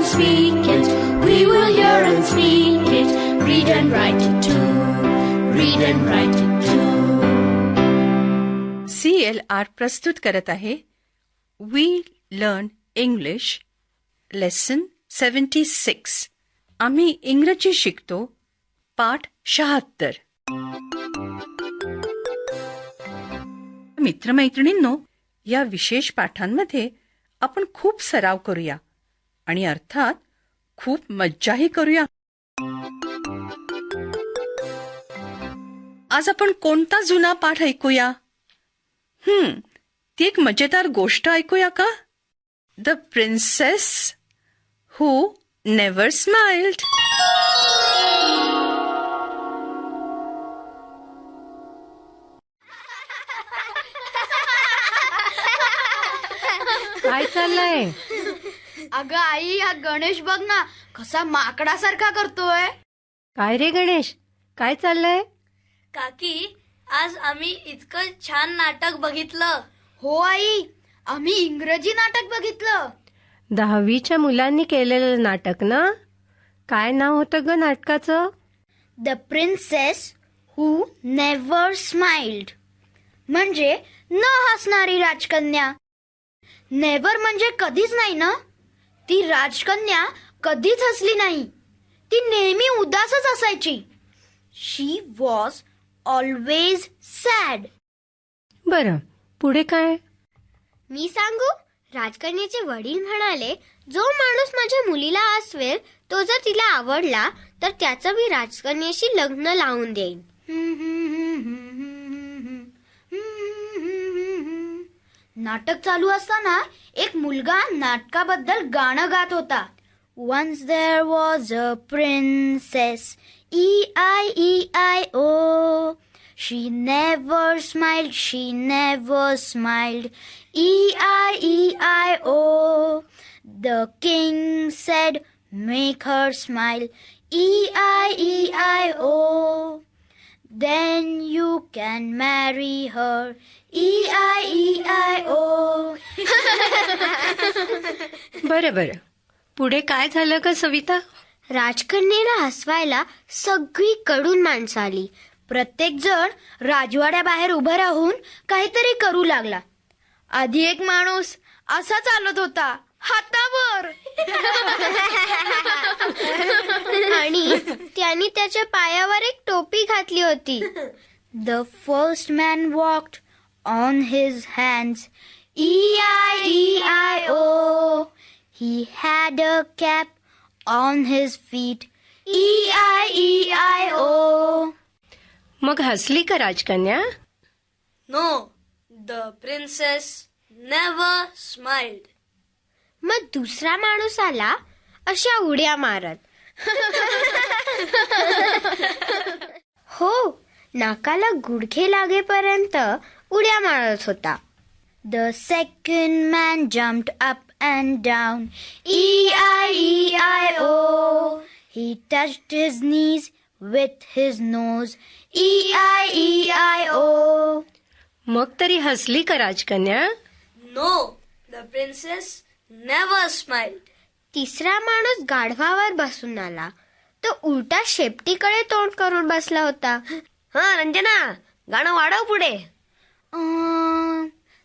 and speak it. We will hear and speak it. Read and write it too. Read and write it too. CLR प्रस्तुत करत आहे we learn English lesson 76. आम्ही इंग्रजी शिकतो पाठ 76. मित्रमैत्रिणींनो, या विशेष पाठांमध्ये आपण खूप सराव करूया आणि अर्थात खूप मज्जाही करूया. आज आपण कोणता जुना पाठ ऐकूया? ती एक मजेदार गोष्ट ऐकूया का? The princess who never smiled. काय चाललंय? अगं आई, हा गणेश बघ ना कसा माकडासारखा करतोय. काय रे गणेश, काय चाललंय? काकी, आज आम्ही इतकं छान नाटक बघितलं. हो आई, आम्ही इंग्रजी नाटक बघितलं. 10वीच्या मुलांनी केलेलं नाटक ना? काय नाव होतं ग नाटकाचं? The princess who never smiled, म्हणजे न हसणारी राजकन्या. नेव्हर म्हणजे कधीच नाही ना. ती राजकन्या कधीच हसली नाही. ती नेहमी उदासच असायची. शी वॉज ऑलवेज सॅड. बरं, पुढे काय? मी सांगू? राजकन्याचे वडील म्हणाले, जो माणूस माझ्या मुलीला आसवेल तो जर तिला आवडला तर त्याचं मी राजकन्याशी लग्न लावून देईन. नाटक चालू असताना एक मुलगा नाटकाबद्दल गाणं गात होता. Once there was a princess, E-I-E-I-O. She never smiled, she never smiled, E-I-E-I-O. The king said, make her smile, E-I-E-I-O. Then you can marry her, E-I-E-I-O. बरं, पुढे काय झालं का सविता? राजकन्येला हसवायला सगळीकडून माणसं आली. प्रत्येक जण राजवाड्याबाहेर उभं राहून काहीतरी करू लागला. आधी एक माणूस असा चालत होता हातावर आणि त्याने त्याच्या पायावर एक टोपी घातली होती. The first man walked on his hands, E-I-E-I-O. He had a cap on his feet, E-I-E-I-O. मग हसली का राजकन्या? No, the princess never smiled. मग दुसरा माणूस आला अशा उड्या मारत. हो, नाकाला गुडघे लागेपर्यंत उड्या मारत होता. The second man jumped up and down, E-I-E-I-O. He touched his knees with his nose, E-I-E-I-O. मग तरी हसली का राजकन्या? No, the princess never smiled. तिसरा माणूस गाढवावर बसून आला. तो उलटा शेपटीकडे तोंड करून बसला होता. रंजना, गाणं वाढव पुढे.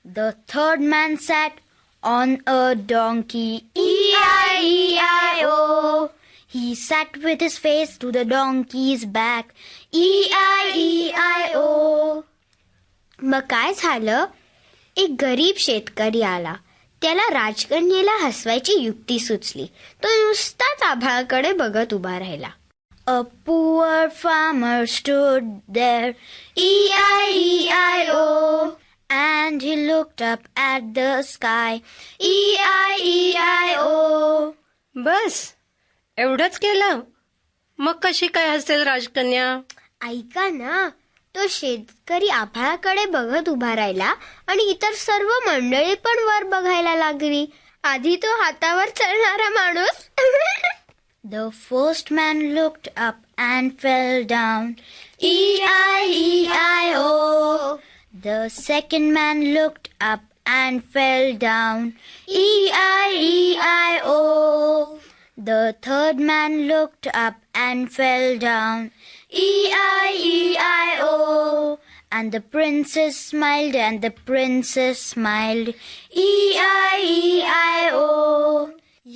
The third man sat on a donkey, E-I-E-I-O. He sat with his face to the donkey's back, E-I-E-I-O. मग काय झालं? एक गरीब शेतकरी आला. त्याला राजकन्येला हसवायची युक्ती सुचली. तो नुसताच आभाळाकडे बघत उभा राहिला. A poor farmer stood there, E-I-E-I-O. And he looked up at the sky, E-I-E-I-O. बस एवढंच केलं? मग कशी काय हसेल राजकन्या? ऐका ना, तो शेतकरी आभाळाकडे बघत उभा राहिला आणि इतर सर्व मंडळी पण वर बघायला लागली. आधी तो हातावर चढणारा माणूस. The first man looked up and fell down, E-I-E-I-O. The second man looked up and fell down, E-I-E-I-O. The third man looked up and fell down. E-I-E-I-O. And the princess smiled and the princess smiled. E-I-E-I-O.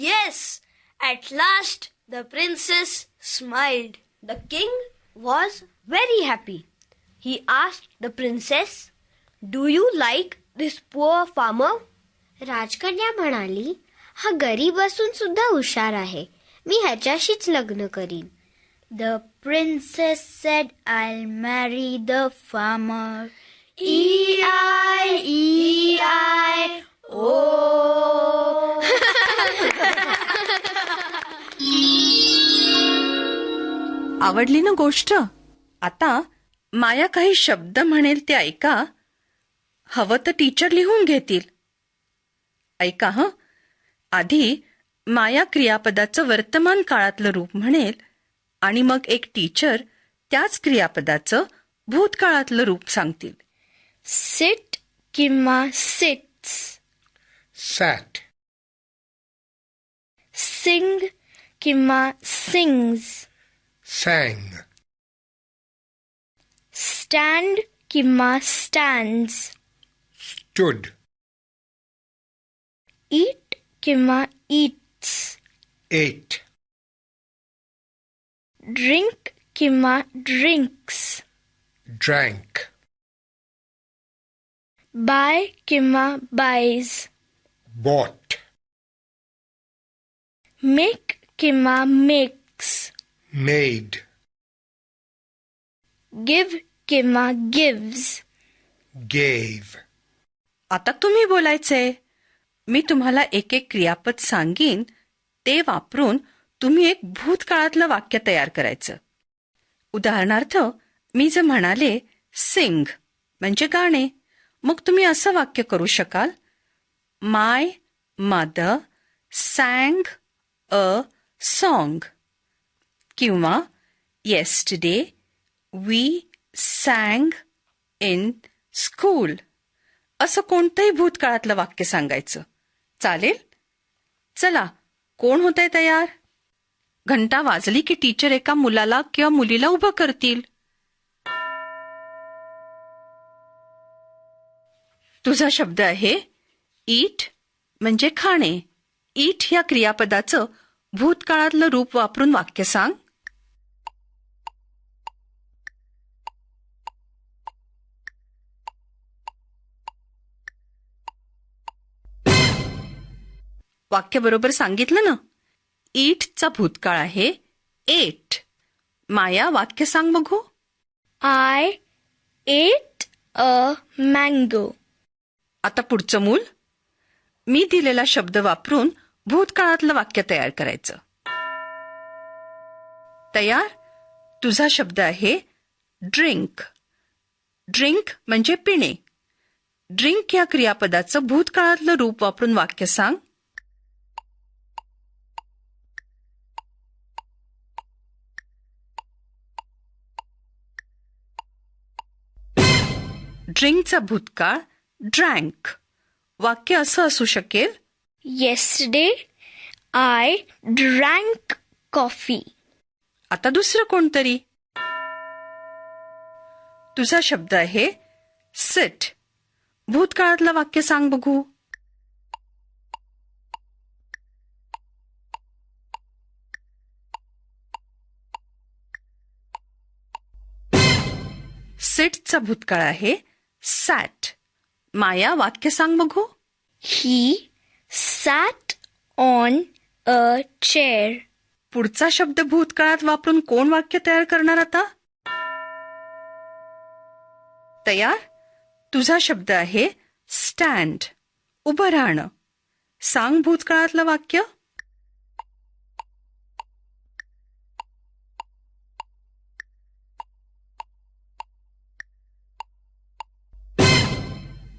Yes, at last the princess smiled. The king was very happy. He asked the princess, "Do you like this poor farmer?" राजकन्या म्हणाली, हा गरीब असून सुद्धा हुशार आहे. मी ह्याच्याशीच लग्न करीन. The princess said, I'll marry the farmer. E-I-E-I-O. आवडली ना गोष्ट? आता माया काही शब्द म्हणेल ते ऐका. हवं तर टीचर लिहून घेतील. ऐका हं. आधी माया क्रियापदाचं वर्तमान काळातलं रूप म्हणेल आणि मग एक टीचर त्याच क्रियापदाचं भूतकाळातलं रूप सांगतील. Sit किंवा sits. Sat. Sing किंवा sings. Sang. Stand किंवा stands. Stood. Eat किंवा eats. Ate. Drink किंवा drinks. Drank. Buy किंवा buys. Bought. Make किंवा makes. Made. Give किंवा gives. Gave. आता तुम्ही बोलायचंय. मी तुम्हाला एक एक क्रियापद सांगीन, ते वापरून तुम्ही एक भूतकाळातलं वाक्य तयार करायचं. उदाहरणार्थ मी जे म्हणाले सिंग म्हणजे गाणे, मग तुम्ही असं वाक्य करू शकाल, my mother sang a song. किंवा yesterday we sang in school. असं कोणतंही भूतकाळातलं वाक्य सांगायचं. चालेल? चला, कोण होतंय तयार? घंटा वाजली की टीचर एका मुलाला किंवा मुलीला उभं करतील. तुझा शब्द आहे ईट म्हणजे खाणे. ईट या क्रियापदाचं भूतकाळातलं रूप वापरून वाक्य सांग. वाक्य बरोबर सांगितलं ना? ईटचा भूतकाळ आहे एट. माया वाक्य सांग बघू. I ate a mango. आता पुढचं मूल. मी दिलेला शब्द वापरून भूतकाळातलं वाक्य तयार करायचं. तयार? तुझा शब्द आहे ड्रिंक. ड्रिंक म्हणजे पिणे. ड्रिंक या क्रियापदाचं भूतकाळातलं रूप वापरून वाक्य सांग. ड्रिंकचा भूतकाळ ड्रँक. वाक्य असं असू शकेल, Yesterday I drank coffee. आता दुसरं कोणतरी. तुझा शब्द आहे सिट. भूतकाळातलं वाक्य सांग बघू. सिटचा भूतकाळ आहे सॅट. माया वाक्य सांग बघू. He sat on a chair. पुढचा शब्द भूतकाळात वापरून कोण वाक्य तयार करणार आता? तयार? तुझा शब्द आहे स्टँड. उभं राहणं. सांग भूतकाळातलं वाक्य.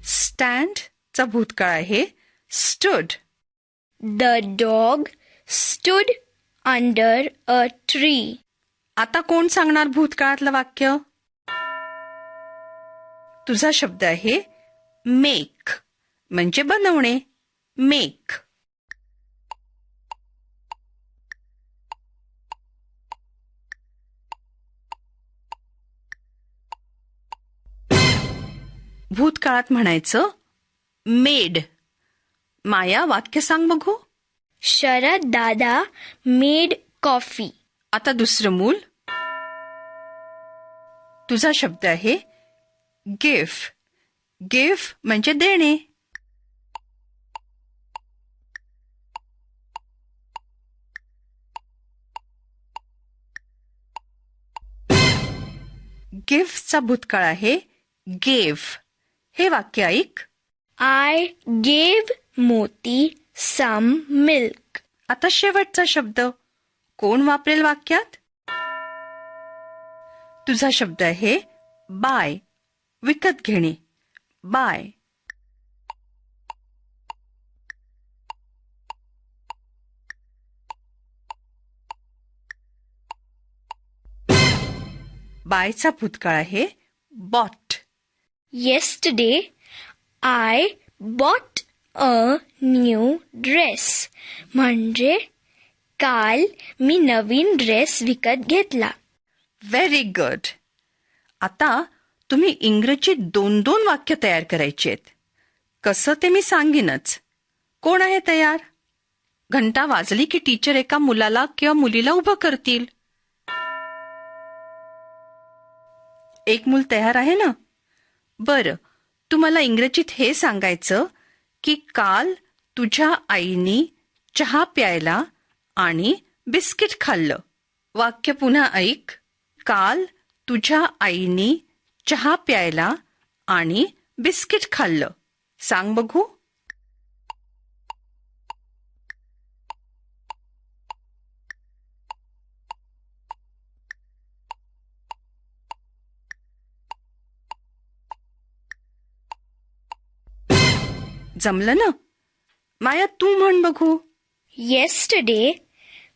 स्टँडचा भूतकाळ आहे stood. The dog stood under a tree. आता कोण सांगणार भूतकाळातलं वाक्य? तुझा शब्द आहे मेक म्हणजे बनवणे. मेक. भूतकाळात म्हणायचं मेड. माया वाक्य सांग बघू. शरद दादा मेड कॉफी. आता दुसरं मूल. तुझा शब्द आहे गिव्ह. गिव्ह म्हणजे देणे. गिव्हचा भूतकाळ आहे गेव्ह. हे वाक्य ऐक. आय गेव मोती सम मिल्क. आता शेवटचा शब्द कोण वापरेल वाक्यात? तुझा शब्द आहे बाय. विकत घेणे. बाय. बायचा भूतकाळ आहे bought. Yesterday, I bought a new dress. म्हणजे काल मी नवीन ड्रेस विकत घेतला. Very good. आता तुम्ही इंग्रजीत 2-2 वाक्य तयार करायची आहेत. कसं ते मी सांगेनच. कोण आहे तयार? घंटा वाजली की टीचर एका मुलाला किंवा मुलीला उभं करतील. एक मूल तयार आहे ना? बरं, तुम्हाला इंग्रजीत हे सांगायचं की काल तुझ्या आईनी चहा प्यायला आणि बिस्किट खाल्लं. वाक्य पुन्हा ऐक. काल तुझ्या आईनी चहा प्यायला आणि बिस्किट खाल्लं. सांग बघू. जमलं ना? माया तू म्हण बघू. Yesterday,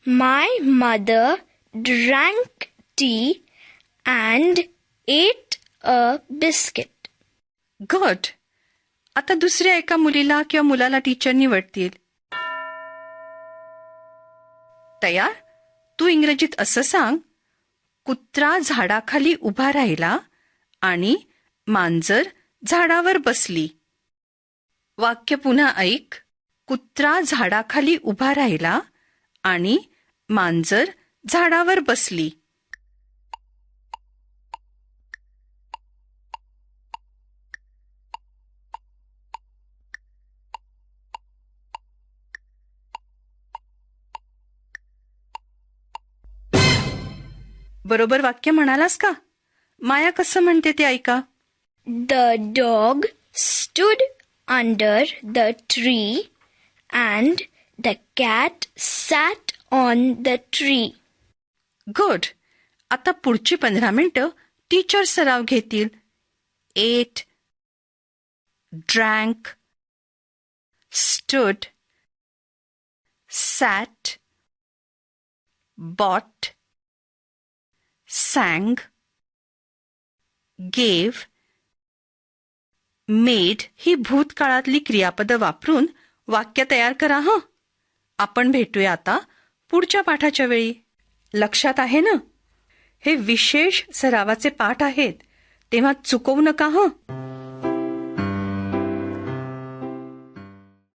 my mother drank tea and ate a biscuit. Good. आता दुसऱ्या एका मुलीला किंवा मुलाला टीचर निवडतील. तयार? तू इंग्रजीत असं सांग. कुत्रा झाडाखाली उभा राहिला आणि मांजर झाडावर बसली. वाक्य पुन्हा ऐक. कुत्रा झाडाखाली उभा राहिला आणि मांजर झाडावर बसली. बरोबर वाक्य म्हणालास का? माया कसं म्हणते ते ऐका. The dog stood under the tree and the cat sat on the tree. Good. आता पुढची 15 मिनिटं टीचर सराव घेतील. ate, drank, stood, sat, bought, sang, gave, made ही भूतकाळातली क्रियापदं वापरून वाक्य तयार करा हं. आपण भेटूया आता पुढच्या पाठाच्या वेळी. लक्षात आहे ना? हे विशेष सरावाचे पाठ आहेत, तेव्हा चुकवू नका हं.